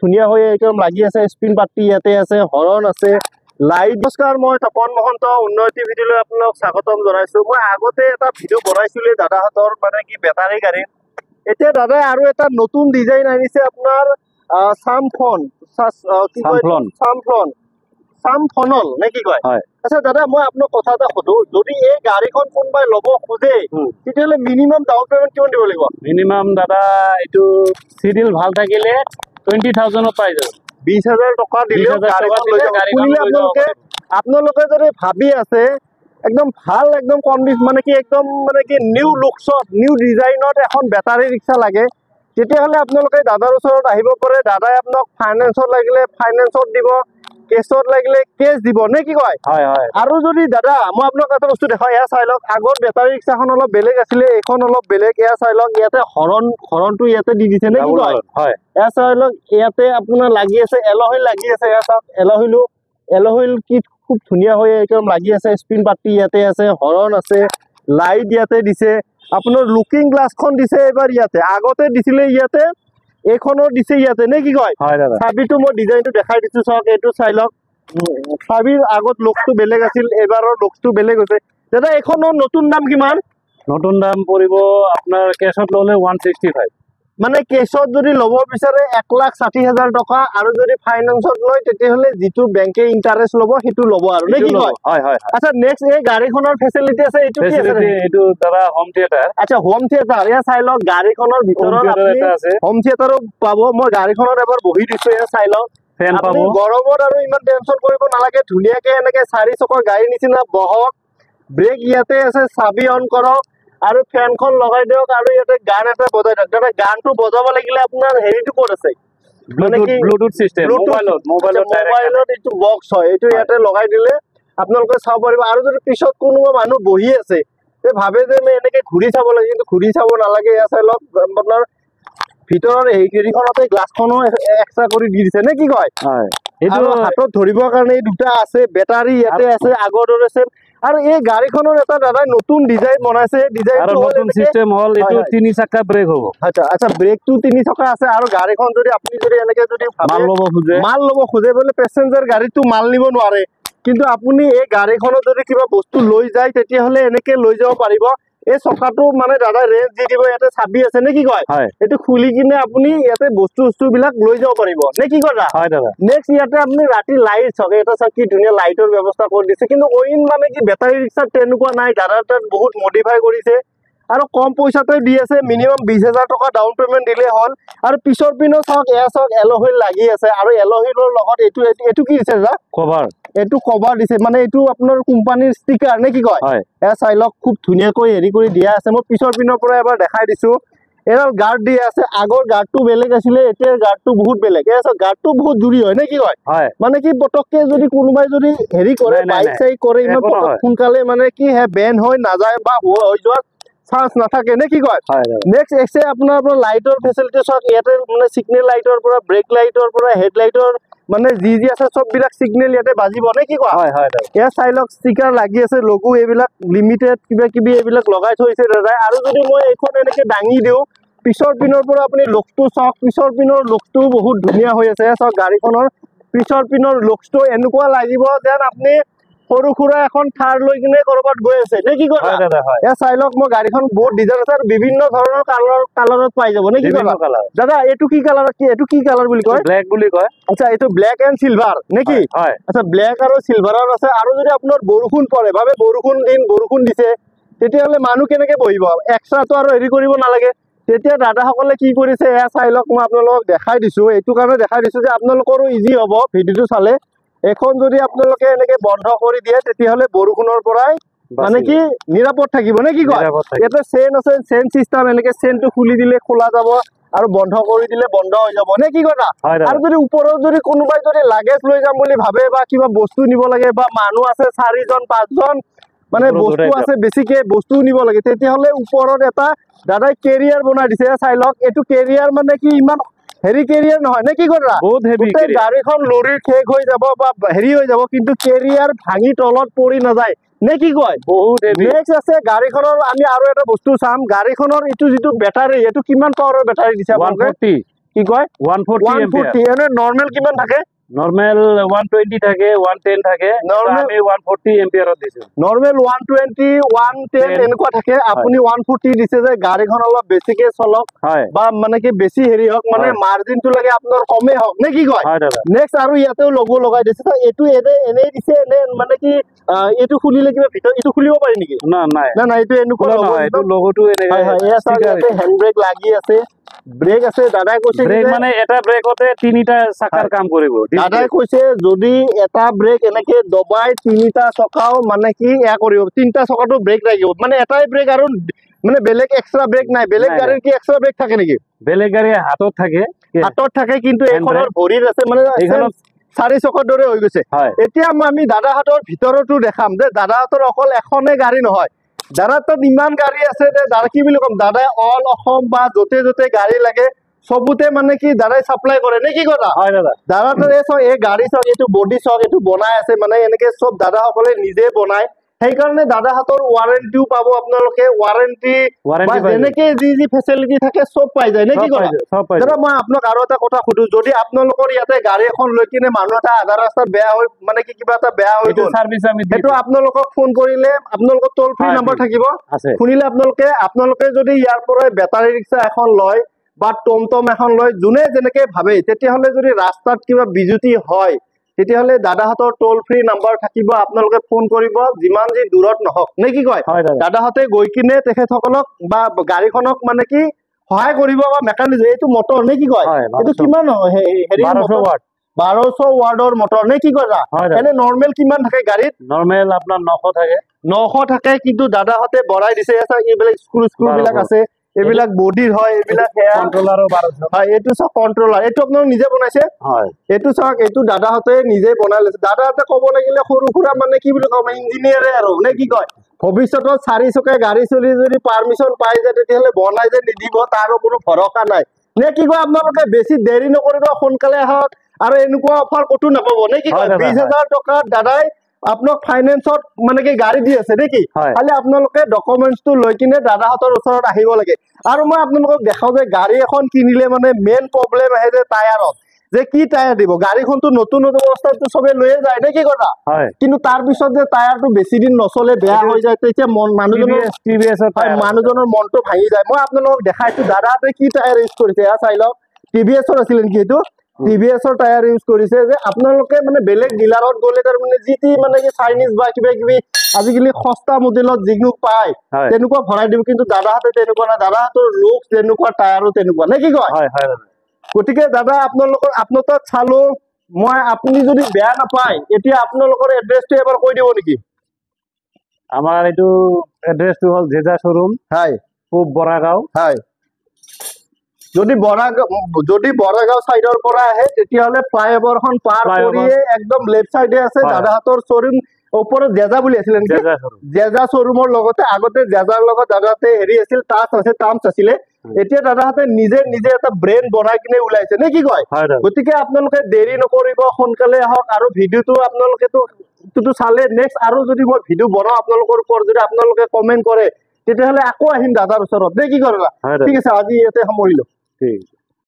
ধুনীয়া হৈ একদম লাগি আছে স্পিন পাৰ্টি ইয়াতে আছে হৰণ আছে লাইট নমস্কাৰ মই তপন মহন্ত উন্নতি ভিডিঅ'লৈ আপোনাক স্বাগতম জনাইছো মই আগতে এটা ভিডিঅ' বনাইছিলো দাদাহঁতৰ মানে কি বেটাৰী গাড়ী এতিয়া দাদাই আৰু এটা নতুন ডিজাইন আনিছে আপোনাৰ সামফনল নে কি কয় আচ্ছা দাদা মই আপোনাক কথা এটা সুধো যদি এই গাড়ীখন কোনোবাই ল'ব খোজে তেতিয়াহ'লে মিনিমাম ডাউন পেমেণ্ট কিমান দিব লাগিব মিনিমাম দাদা এইটো চিডিল ভাল থাকিলে 20,000 পাই যাব 20,000 টকা দিলে আপোনালোকে যদি ভাবি আছে একদম ভাল একদম কণ্ডিশ্যন মানে কি নিউ লুকছত নিউ ডিজাইনত এখন বেটাৰী ৰিক্সা লাগে তেতিয়াহ'লে আপোনালোকে দাদাৰ ওচৰত আহিব পাৰে দাদাই আপোনাক ফাইনেন্সত লাগিলে ফাইনেন্সত দিব কেছত লাগিলে কেছ দিব নে কি কয় আৰু যদি দাদা মই আপোনাক এটা বস্তু দেখাওঁ এয়া চাই লওক আগৰ বেটাৰী ৰিক্সাখন অলপ বেলেগ আছিলে এইখন অলপ বেলেগ এয়া চাই লওক ইয়াতে হৰণটো ইয়াতে দি দিছে নে কি কয় এয়া চাই লওক ইয়াতে আপোনাৰ লাগি আছে এল'হুইল লাগি আছে এয়া চাওক এল'হুইল কি খুব ধুনীয়া হৈ একদম লাগি আছে স্পিন পাৰ্টি ইয়াতে আছে হৰণ আছে লাইট ইয়াতে দিছে আপোনাৰ লুকিং গ্লাছখন দিছে এবাৰ ইয়াতে আগতে দিছিলে ইয়াতে এইখনৰ দিছে ইয়াতে নে কি কয় চাবিটো মই ডিজাইনটো দেখাই দিছো চাওক এইটো চাই লওক চাবিৰ আগত লুকটো বেলেগ আছিল এবাৰৰ লুকটো বেলেগ হৈছে দাদা এইখনৰ নতুন দাম কিমান নতুন দাম পৰিব আপোনাৰ কেছত ল'লে 165 মানে কেছত যদি ল'ব বিচাৰে 1,60,000 টকা আৰু যদি ফাইনেন্সত লয় তেতিয়াহ'লে যিটো বেংকে ইন্টাৰেষ্ট ল'ব সেইটো ল'ব আৰু নে কি কয় আচ্ছা নেক্সট এই গাড়ীখনৰ ফেচিলিটি আছে এইটো কি আছে এইটো দাদা হোম থিয়েটাৰ আচ্ছা হোম থিয়েটাৰ এয়া চাই লওক গাড়ীখনৰ ভিতৰত আপুনি হোম থিয়েটাৰো পাব মই গাড়ীখনত এবাৰ বহি দিছো এয়া চাই লওক ফেন পাব গৰমত আৰু ইমান টেনচন কৰিব নালাগে ধুনীয়াকে এনেকে 4 চকৰ গাড়ীৰ নিচিনা বহক ব্ৰেক ইয়াতে আছে চাবি অন কৰক আৰু ফেনখন লগাই দিয়ক আৰু ইয়াতে গান এটা বজাই দিয়ক দাদা গানটো বজাব লাগিলে আপোনাৰ হেৰিটো ক'ত আছে মানে কি ব্লুটুথ সিস্টেম মোবাইলত এইটো বক্স হয় এইটো ইয়াতে লগাই দিলে আপোনালোকে চাব পাৰিব আৰু যদি পিছত কোনোবা মানুহ বহি আছে তে ভাবে যে মই এনেকে ঘূৰি চাব লাগে কিন্তু ঘূৰি চাব নালাগে এয়া চাই লওক আপোনাৰ ভিতৰৰ হেৰিখনতে গ্লাছখনো এক্সট্ৰা কৰি দি দিছে নে কি কয় এইটো হাতত ধৰিবৰ কাৰণে দুটা আছে বেটাৰী ইয়াতে আছে আগৰ দৰে আছে আৰু এই গাড়ীখনৰ এটা দাদা নতুন ডিজাইন বনাইছে ডিজাইনটো নতুন সিস্টেম হল এটো 3 চাকা ব্ৰেক হ'ব আচ্ছা ব্ৰেকটো 3 চাকা আছে আৰু গাড়ীখন যদি আপুনি যদি এনেকে যদি মাল ল'ব খোজে বলে প্যাসেঞ্জাৰ গাড়ীটো মাল নিব নোৱাৰে কিন্তু আপুনি এই গাড়ীখনত যদি কিবা বস্তু লৈ যায় তেতিয়াহ'লে এনেকে লৈ যাব পাৰিব এই চকাটো মানে দাদা ৰেঞ্জ দি দিব ইয়াতে চাবি আছে নে কি কয় এটো খুলি কিনে আপুনি ইয়াতে বস্তু বিলাক লৈ যাব পাৰিব নে কি কয় দাদা নেক্সট ইয়াতে আপুনি ৰাতি লাইট চকে এটা চাকি ধুনীয়া লাইটৰ ব্যৱস্থা কৰি দিছে কিন্তু অইন মানে কি বেটাৰী ৰিক্সা তেনেকুৱা নাই দাদাৰ বহুত মডিফাই কৰিছে আৰু কম পইচাতে দি আছে মিনিমাম 20,000 টকা ডাউন পেমেন্ট দিলে হল আৰু পিছৰ পিনো চাওক এয়া চাওক এল'হুইল লাগি আছে আৰু এল'হুইলৰ লগত এইটো কি দিছে দাদা কভাৰ এইটো কভাৰ দিছে মানে এইটো আপোনাৰ কোম্পানীৰ ষ্টিকাৰ নে কি কয় এয়া চাই লওক খুব ধুনীয়াকৈ হেৰি কৰি দিয়া আছে মই পিছৰ পিনৰ পৰা এবাৰ দেখাই দিছো এডাল গাৰ্ড দিয়া আছে আগৰ গাৰ্ডটো বেলেগ আছিলে এতিয়া গাৰ্ডটো বহুত বেলেগ এয়া চাওক গাৰ্ডটো বহুত জুৰি হয় নে কি কয় মানে কি পটককে যদি কোনোবাই যদি হেৰি কৰে বাইক চাইক কৰে ইমান সোনকালে মানে কি হে বেন হৈ নাযায় বা হৈ যোৱাৰ চান্স নাথাকে নে কি কয় নেক্সট এক্সে আপোনাৰ লাইটৰ ফেচিলিটি চাওক ইয়াতে মানে সিগনেল লাইটৰ পৰা ব্ৰেক লাইটৰ পৰা হেডলাইটৰ মানে যি আছে সব বিলাক সিগনেল ইয়াতে বাজিব নে কি কয় এয়া চাই লওক ষ্টিকাৰ লাগি আছে লোগো এইবিলাক লিমিটেড কিবা এইবিলাক লগাই থৈছে দাদা আৰু যদি মই এইখন এনেকে দাঙি দিওঁ পিছৰ পিনৰ পৰা আপুনি লুকটো চাওক পিছৰ পিনৰ লুকটো বহুত ধুনীয়া হৈ আছে চাওক গাড়ীখনৰ পিছৰ পিনৰ লুকটো এনেকুৱা লাগিব যেন আপুনি সৰু খুৰা এখন থাৰ লৈ কিনে কৰবাত গৈ আছে নে কি কয় এয়া চাই লওক মই গাড়ীখন বহুত ডিজাইন আছে আৰু বিভিন্ন ধৰণৰ কালাৰত পাই যাব নে কি কয় দাদা এইটো কি কালাৰ বুলি কয় ব্লেক বুলি কয় আচ্ছা এইটো ব্লেক এণ্ড সিলভাৰ নে কি আচ্ছা ব্লেক আৰু সিলভাৰৰ আছে আৰু যদি আপোনাৰ বৰষুণ পৰে ভাবে বৰষুণ দিছে তেতিয়াহ'লে মানুহ কেনেকে বহিব এক্সট্ৰাটো আৰু হেৰি কৰিব নালাগে তেতিয়া দাদাসকলে কি কৰিছে এয়া চাই লওক মই আপোনালোকক দেখাই দিছো এইটো কাৰণে দেখাই দিছো যে আপোনালোকৰো ইজি হ'ব ভিডিঅ'টো চালে এখন যদি আপোনালোকে এনেকে বন্ধ কৰি দিয়ে তেতিয়াহ'লে বৰষুণৰ পৰাই মানে কি নিৰাপদ থাকিব নে কি কয় ইয়াতে চেইন আছে চেইন সিস্টেম এনেকে চেইনটো খুলি দিলে খোলা যাব আৰু বন্ধ কৰি দিলে বন্ধ হৈ যাব নে কি কথা আৰু যদি ওপৰত যদি কোনোবাই যদি লাগেজ লৈ যাম বুলি ভাবে বা কিবা বস্তু নিব লাগে বা মানুহ আছে 4 জন 5 জন মানে বস্তু আছে বেছিকে বস্তু নিব লাগে তেতিয়াহ'লে ওপৰত এটা দাদাই কেৰিয়াৰ বনাই দিছে চাই লওক এইটো কেৰিয়াৰ মানে কি ইমান হেৰি কেৰিয়াৰ নহয় নে কি কৰা বহুত হেভি গাড়ীখন লৰি ঠেক হৈ যাব বা হেৰি হৈ যাব কিন্তু কেৰিয়াৰ ভাঙি তলত পৰি নাযায় নে কি কয় বহুত হেভি নেক্সট আছে গাড়ীখনৰ আমি আৰু এটা বস্তু চাম গাড়ীখনৰ ইটো যিটো বেটাৰী এটো কিমান পাৱাৰৰ বেটাৰী দিছে আপোনালোকে কি কয় 140 এম্পিয়াৰ 140 এনে নৰ্মেল কিমান থাকে নৰ্মেল 120 থাকে 110 থাকে Normal- আমি 140 এম্পিয়াৰত দিছো নৰ্মেল 120 110 এনেকুৱা থাকে আপুনি 140 দিছে যে গাড়ীখন অলপ বেছিকে চলক হয় বা মানে কি বেছি হেৰি হওক মানে হয়। মাৰ্জিনটো লাগে আপোনাৰ কমে হওক নে কি কয় হয় দাদা নেক্সট আৰু ইয়াতেও লগো লগাই দিছে তো এইটো এনেই দিছে এনে মানে কি এইটো খুলিলে কিবা ভিতৰত এইটো খুলিব পাৰি নেকি না নাই না এইটো এনেকুৱা খোলা logo নহয় এইটো একদম- লগোটো এনেকে হয় হয় এয়া চাওক ইয়াতে হেণ্ড ব্ৰেক লাগি আছে ব্ৰেক আছে দাদাই কৈছে কি ব্ৰেক যে- মানে এটা ব্ৰেকতে তিনিটা চাকাৰ কাম কৰিব দাদাই কৈছে যদি এটা ব্ৰেক এনেকে দবাই তিনিটা চকাও মানে কি এয়া কৰিব তিনিটা চকাটো ব্ৰেক লাগিব মানে এটাই ব্ৰেক আৰু মানে বেলেগ এক্সট্ৰা ব্ৰেক নাই বেলেগ নাই, গাড়ীৰ কি এক্সট্ৰা ব্ৰেক থাকে নেকি বেলেগ গাড়ী হাতত থাকে হাতত থাকে কিন্তু Hand এইখনৰ ভৰিত আছে মানে এইখনত- চাৰি চকাৰ দৰে হৈ গৈছে হয় এতিয়া আমি দাদাহঁতৰ ভিতৰতো দেখাম যে দাদাহঁতৰ অকল এখনে গাড়ী নহয় দাদাৰ তাত ইমান গাড়ী আছে যে দাদা কি বুলি ক'ম দাদাই অল অসম বা য'তে য'তে গাড়ী লাগে চবতে মানে কি দাদাই চাপ্লাই কৰে নে কি কথা হয় দাদা দাদাহঁতৰ এই চাওক এই গাড়ী চাওক এইটো বডি চাওক এইটো বনাই আছে মানে এনেকে চব দাদাসকলে নিজে বনায় সেইকাৰণে দাদাহঁতৰ ৱাৰেণ্টিও পাব আপোনালোকে ৱাৰেণ্টি বা ৱাৰেণ্টি পাই যেনেকে যি ফেচিলিটি থাকে চব পাই যায় নে কি কথা সব পাই দাদা মই আপোনাক আৰু এটা কথা সুধো যদি আপোনালোকৰ ইয়াতে গাড়ী এখন লৈ কিনে মানুহ এটা আধা ৰাস্তাত বেয়া হৈ মানে কি কিবা এটা বেয়া হৈ এইটো গ'ল সার্ভিস আমি দি সেইটো আপোনালোকক ফোন কৰিলে আপোনালোকৰ টোল ফ্ৰী হয়, নাম্বাৰ হয়। থাকিব আছে শুনিলে আপোনালোকে যদি ইয়াৰ পৰা বেটাৰী ৰিক্সা এখন লয় বা টমটম এখন লয় যোনে যেনেকে ভাবে তেতিয়াহ'লে যদি ৰাস্তাত কিবা বিজুতি হয় তেতিয়াহ'লে দাদাহঁতৰ টোল ফ্ৰী নাম্বাৰ থাকিব আপোনালোকে ফোন কৰিব যিমান যি দূৰত নহওক নে কি কয় হয় দাদা দাদাহঁতে গৈ কিনে তেখেতসকলক বা গাড়ীখনক মানে কি সহায় কৰিব বা মেকানিজম এইটো মটৰ নে কি কয় হয়, এইটো 1200 কিমান হেৰি 1200 ওয়াট 1200 ৱাৰ্ডৰ মটৰ নে কি কয় হয় দাদা এনে নৰ্মেল কিমান থাকে গাড়ীত নৰ্মেল আপোনাৰ 900 থাকে 900 থাকে কিন্তু দাদাহঁতে বঢ়াই দিছে এইবিলাক স্ক্ৰু বিলাক 1200 আছে এইবিলাক বডিৰ হয় এইবিলাক হেয়াৰ কন্ট্ৰোলাৰো 1200 হয় এইটো চাওক কন্ট্ৰোলাৰ এইটো আপোনালোক নিজে বনাইছে হয় এইটো চাওক এইটো দাদাহঁতে নিজে বনাই লৈছে দাদাহঁতে ক'ব লাগিলে সৰু সুৰা মানে কি বুলি কম ইঞ্জিনিয়াৰে আৰু নে কি কয় ভৱিষ্যতত 4 চকীয়া গাড়ী চলি যদি পাৰ্মিশন পাই যায় তেতিয়াহ'লে বনাই যে নিদিব তাৰো কোনো ভৰসা নাই নে কি কয় আপোনালোকে বেছি দেৰি নকৰিব সোনকালে আহক আৰু এনেকুৱা অফাৰ ক'তো নাপাব নে কি কয় হয় দাদা, 20,000 টকাত দাদাই আপোনাক ফাইনেন্সত মানে কি গাড়ী দি আছে নেকি হয় খালি আপোনালোকে ডকুমেন্টছটো লৈ কিনে দাদাহঁতৰ ওচৰত আহিব লাগে আৰু মই আপোনালোকক দেখাও যে গাড়ী এখন কিনিলে মানে মেইন প্ৰব্লেম আহে যে টায়াৰত যে কি টায়াৰ দিব গাড়ীখনতো নতুন অৱস্থাততো চবে লৈয়ে যায় নে কি কথা হয় কিন্তু তাৰ পিছত যে টায়াৰটো বেছি দিন নচলে বেয়া হৈ যায় তেতিয়া মানুহজনৰ টিভিএস মানুহজনৰ মনটো ভাঙি যায় মই আপোনালোকক দেখাইছো দাদাহঁতে কি টায়াৰ ইউজ কৰিছে এয়া চাই লওক টিভিএছৰ আছিলে নেকি এইটো টিভিএছৰ টায়াৰ ইউজ কৰিছে যে আপোনালোকে মানে বেলেগ ডিলাৰত গ'লে তাৰমানে যি মানে কি চাইনিজ বা কিবা কিবি আজিকালি সস্তা মডেলত যিটো পায় হয় তেনেকুৱা ভৰাই দিব কিন্তু দাদাহঁতে তেনেকুৱা নাই দাদাহঁতৰ লুকছ তেনেকুৱা টায়াৰো তেনেকুৱা নে কি কয় হয় হয় দাদা গতিকে দাদা আপোনাৰ তাত চালো মই আপুনি যদি বেয়া নাপায় এতিয়া আপোনালোকৰ এড্ৰেছটো এবাৰ কৈ দিব নেকি আমাৰ এইটো এড্ৰেছটো হ'ল জেজা শ্বৰুম হয় পূব বৰাগাঁও হয় যদি বৰাগাঁও সাইডৰ পৰা আহে তেতিয়াহ'লে ফ্লাইঅভাৰখন পাৰ Flyover। কৰিয়ে একদম লেফট সাইডে আছে হয়। দাদাহঁতৰ শ্বৰুম ওপৰত জেজা বুলি আছিলে নেকি জেজা শ্বৰুম জেজা শ্বৰুমৰ লগতে আগতে জেজাৰ লগত দাদাহঁতে হেৰি আছিল টাৰ্মছ আছিলে এতিয়া দাদাহঁতে নিজে এটা ব্ৰেণ্ড বনাই কিনে ওলাইছে নে কি কয় হয় দাদা গতিকে আপোনালোকে দেৰি নকৰিব সোনকালে আহক আৰু ভিডিঅ'টো আপোনালোকেতো চালে নেক্সট আৰু যদি মই ভিডিঅ' বনাওঁ আপোনালোকৰ ওপৰত যদি আপোনালোকে কমেণ্ট কৰে তেতিয়াহ'লে আকৌ আহিম দাদাৰ ওচৰত নে কি কৰে হয় দাদা ঠিক আছে আজি ইয়াতে সামৰিলো ঠিক